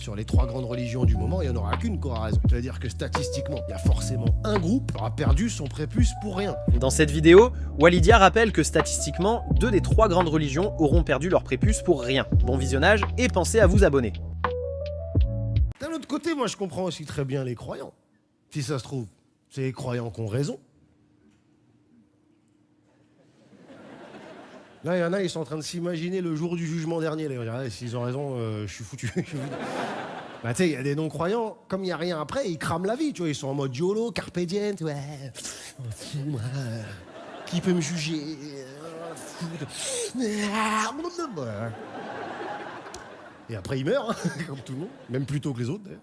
sur les 3 grandes religions du moment, il n'y en aura qu'une qui aura raison. C'est-à-dire que statistiquement, il y a forcément un groupe qui aura perdu son prépuce pour rien. Dans cette vidéo, Walidia rappelle que statistiquement, 2 des 3 grandes religions auront perdu leur prépuce pour rien. Bon visionnage et pensez à vous abonner. D'un autre côté, moi je comprends aussi très bien les croyants. Si ça se trouve, c'est les croyants qui ont raison. Là, il y en a, ils sont en train de s'imaginer le jour du jugement dernier. Là, s'ils ont raison, je suis foutu. Bah, tu sais, il y a des non-croyants, comme il n'y a rien après, ils crament la vie, tu vois. Ils sont en mode YOLO, carpe diem, ouais. Qui peut me juger? Et après, ils meurent, hein, comme tout le monde, même plus tôt que les autres, d'ailleurs.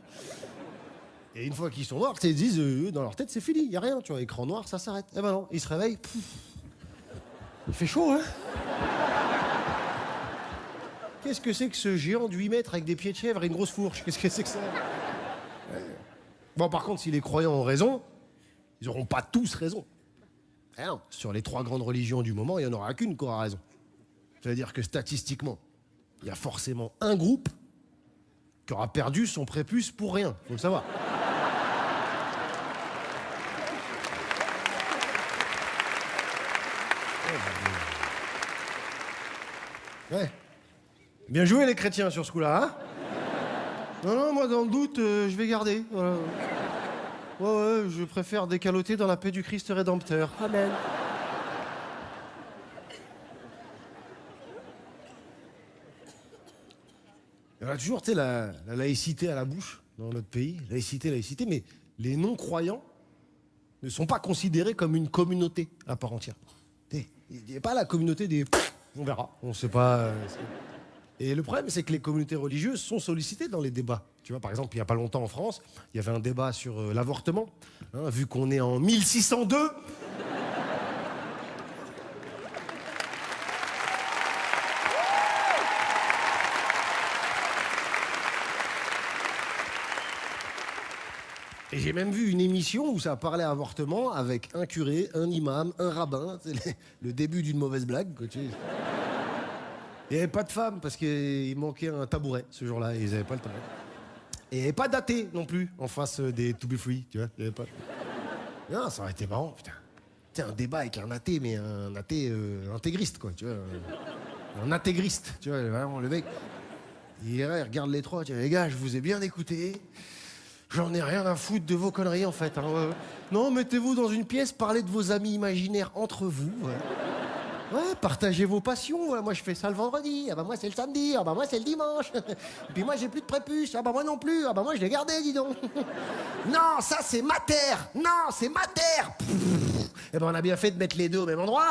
Et une fois qu'ils sont morts, ils disent, dans leur tête, c'est fini, il n'y a rien, tu vois. Écran noir, ça s'arrête. Eh ben non, ils se réveillent. Il fait chaud, hein? Qu'est-ce que c'est que ce géant de 8 mètres avec des pieds de chèvre et une grosse fourche? Qu'est-ce que c'est que ça? Bon, par contre, si les croyants ont raison, ils n'auront pas tous raison. Eh non, sur les 3 grandes religions du moment, il n'y en aura qu'une qui aura raison. C'est-à-dire que statistiquement, il y a forcément un groupe qui aura perdu son prépuce pour rien. Faut le savoir. Ouais. Bien joué les chrétiens sur ce coup-là, hein? Non, moi dans le doute, je vais garder. Voilà. Ouais, je préfère décaloter dans la paix du Christ rédempteur. Amen. Il y a toujours, tu sais, la laïcité à la bouche dans notre pays. Laïcité, mais les non-croyants ne sont pas considérés comme une communauté à part entière. Il n'y a pas la communauté des... On verra, on ne sait pas... Et le problème, c'est que les communautés religieuses sont sollicitées dans les débats. Tu vois, par exemple, il n'y a pas longtemps en France, il y avait un débat sur l'avortement. Hein, vu qu'on est en 1602... Et j'ai même vu une émission où ça parlait avortement avec un curé, un imam, un rabbin. C'est le début d'une mauvaise blague, quoi, tu sais. Il n'y avait pas de femmes parce qu'il manquait un tabouret ce jour-là et ils n'avaient pas le tabouret. Et il n'y avait pas d'athées non plus en face des To Be Free, tu vois. Il y avait pas... Non, ça aurait été marrant, putain. Tu sais, un débat avec un athée, mais un athée intégriste, quoi, tu vois. Un intégriste, tu vois, vraiment, le mec. Il regarde les trois, tu vois, les gars, je vous ai bien écouté. J'en ai rien à foutre de vos conneries, en fait. Hein. Non, mettez-vous dans une pièce, parlez de vos amis imaginaires entre vous. Ouais, partagez vos passions. Ouais. Moi, je fais ça le vendredi. Ah bah moi, c'est le samedi. Ah bah moi, c'est le dimanche. Et puis moi, j'ai plus de prépuce. Ah bah moi non plus. Ah bah moi, je l'ai gardé, dis donc. Non, ça, c'est ma terre. Non, c'est ma terre. Eh ben, on a bien fait de mettre les deux au même endroit.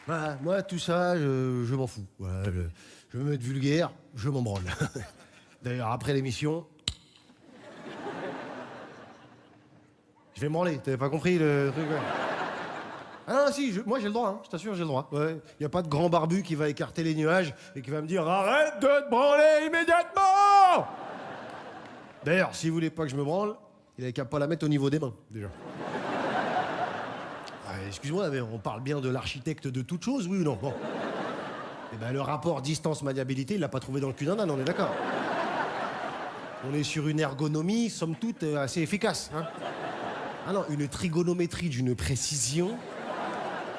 Bah, moi, tout ça, je m'en fous. Voilà, je veux me mettre vulgaire, je m'en branle. D'ailleurs, après l'émission, je vais me branler. T'avais pas compris le truc? Ouais. Ah non, si, moi j'ai le droit, hein, je t'assure, j'ai le droit. Ouais. Y a pas de grand barbu qui va écarter les nuages et qui va me dire « Arrête de te branler immédiatement !» D'ailleurs, si vous voulez pas que je me branle, il avait qu'à pas la mettre au niveau des mains, déjà. Excuse-moi, mais on parle bien de l'architecte de toute chose, oui ou non? Bon. Eh ben, le rapport distance-maniabilité, il l'a pas trouvé dans le cul d'un âne, on est d'accord. On est sur une ergonomie, somme toute, assez efficace. Hein. Ah non, une trigonométrie d'une précision.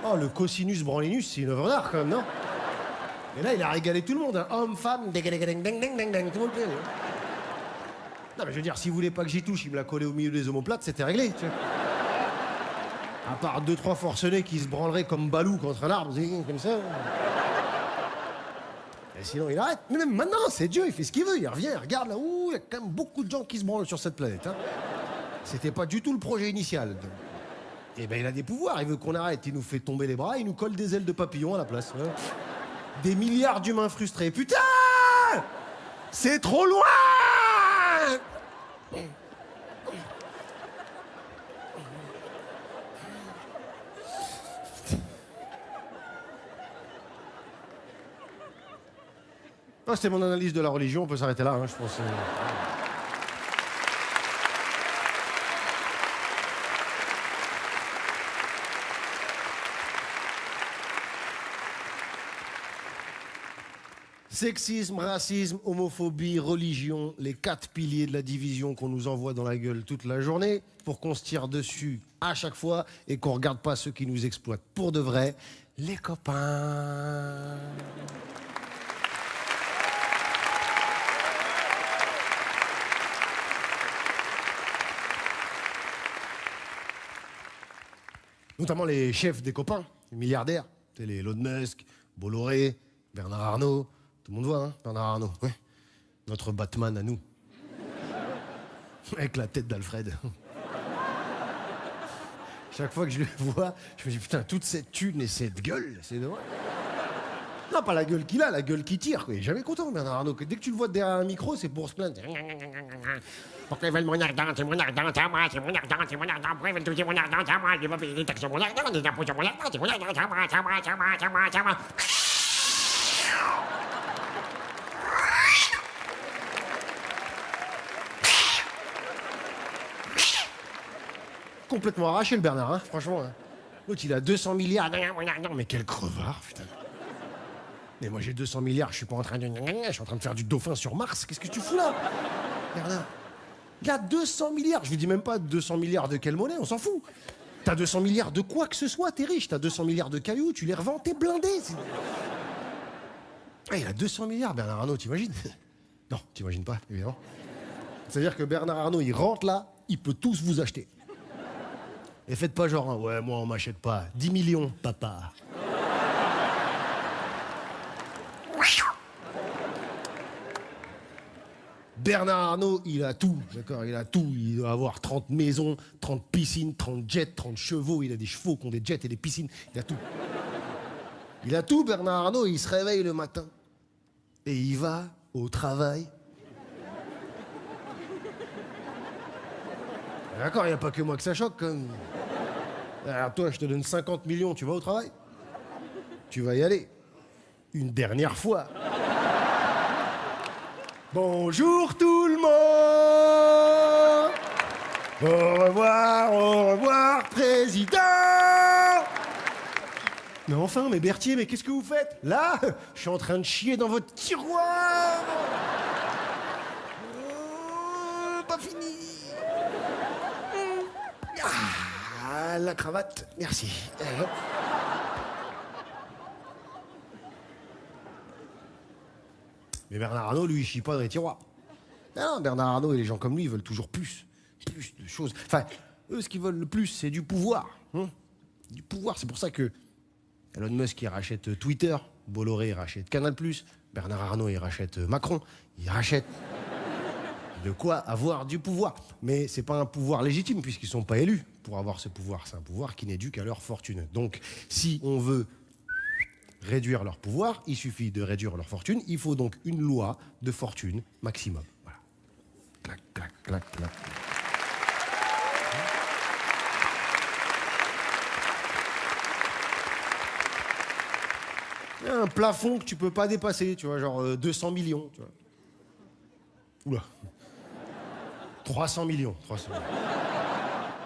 Oh, le cosinus branlinus, c'est une œuvre d'art, quand même, non? Et là, il a régalé tout le monde. Hein. Homme, femme, ding, ding, ding, ding, ding, ding, tout le monde plaît. Non, mais je veux dire, si vous voulez pas que j'y touche, il me l'a collé au milieu des omoplates, c'était réglé, tu vois. À part 2-3 forcenés qui se branleraient comme Balou contre un arbre, comme ça. Et sinon, il arrête. Mais même maintenant, c'est Dieu, il fait ce qu'il veut. Il revient, il regarde là. Ouh, il y a quand même beaucoup de gens qui se branlent sur cette planète. Hein. C'était pas du tout le projet initial. Et ben, il a des pouvoirs. Il veut qu'on arrête. Il nous fait tomber les bras, il nous colle des ailes de papillon à la place. Hein. Des milliards d'humains frustrés. Putain! C'est trop loin! Ah, c'était mon analyse de la religion, on peut s'arrêter là, hein, je pense. Sexisme, racisme, homophobie, religion, les 4 piliers de la division qu'on nous envoie dans la gueule toute la journée pour qu'on se tire dessus à chaque fois et qu'on regarde pas ceux qui nous exploitent pour de vrai, les copains. Notamment les chefs des copains, les milliardaires, c'est les Elon Musk, Bolloré, Bernard Arnault. Tout le monde voit, hein, Bernard Arnault, ouais. Notre Batman à nous. Avec la tête d'Alfred. Chaque fois que je le vois, je me dis, putain, toute cette thune et cette gueule, c'est de vrai. Non, pas la gueule qu'il a, la gueule qui tire. Il est jamais content, Bernard Arnault. Dès que tu le vois derrière un micro, c'est pour se plaindre. Pourquoi ils veulent mon argent? C'est mon argent, c'est à moi, c'est mon argent, c'est mon argent. Pourquoi ils veulent toucher mon argent? C'est à moi, je vais payer des taxes sur mon argent, des impôts sur mon argent, c'est mon argent, c'est à moi, c'est à moi, c'est à moi, c'est à moi, c'est à moi. Complètement arraché le Bernard, hein, franchement. Hein. L'autre, il a 200 milliards. Non, mais quel crevard, putain. Mais moi, j'ai 200 milliards, je suis pas en train de... Je suis en train de faire du dauphin sur Mars. Qu'est-ce que tu fous là, Bernard? Il a 200 milliards. Je lui dis même pas 200 milliards de quelle monnaie, on s'en fout. T'as 200 milliards de quoi que ce soit, t'es riche. T'as 200 milliards de cailloux, tu les revends, t'es blindé. Ah, il a 200 milliards, Bernard Arnault, t'imagines? Non, t'imagines pas, évidemment. C'est-à-dire que Bernard Arnault, il rentre là, il peut tous vous acheter. Et faites pas genre, hein, ouais, moi on m'achète pas. 10 millions, papa. Bernard Arnault, il a tout, d'accord, il a tout. Il doit avoir 30 maisons, 30 piscines, 30 jets, 30 chevaux. Il a des chevaux qui ont des jets et des piscines. Il a tout. Il a tout, Bernard Arnault. Il se réveille le matin. Et il va au travail. D'accord, il n'y a pas que moi que ça choque, quand même. Alors toi, je te donne 50 millions, tu vas au travail? Tu vas y aller. Une dernière fois. Bonjour tout le monde. Au revoir, président. Mais enfin, mais Berthier, mais qu'est-ce que vous faites? Là, je suis en train de chier dans votre tiroir. Pas fini. Ah, la cravate, merci. Mais Bernard Arnault, lui, il chie pas dans les tiroirs. Non, Bernard Arnault et les gens comme lui, ils veulent toujours plus. Plus de choses. Enfin, eux, ce qu'ils veulent le plus, c'est du pouvoir. Hein, du pouvoir. C'est pour ça que Elon Musk, il rachète Twitter. Bolloré, il rachète Canal+. Bernard Arnault, il rachète Macron. Il rachète... De quoi avoir du pouvoir. Mais c'est pas un pouvoir légitime, puisqu'ils sont pas élus pour avoir ce pouvoir. C'est un pouvoir qui n'est dû qu'à leur fortune. Donc, si on veut réduire leur pouvoir, il suffit de réduire leur fortune. Il faut donc une loi de fortune maximum. Voilà. Clac, clac, clac, clac. Il y a un plafond que tu peux pas dépasser, tu vois, genre 200 millions, tu vois. Oula. 300 millions. 300 millions.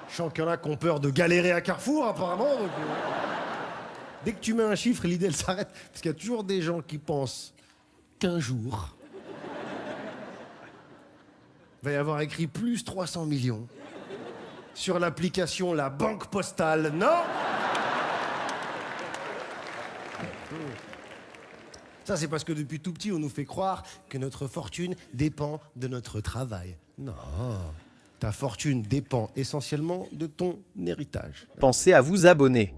Je sens qu'il y en a qui ont peur de galérer à Carrefour, apparemment. Donc, dès que tu mets un chiffre, l'idée, elle s'arrête. Parce qu'il y a toujours des gens qui pensent qu'un jour, il va y avoir écrit plus 300 millions sur l'application La Banque Postale. Non! Ça, c'est parce que depuis tout petit, on nous fait croire que notre fortune dépend de notre travail. Non, ta fortune dépend essentiellement de ton héritage. Pensez à vous abonner.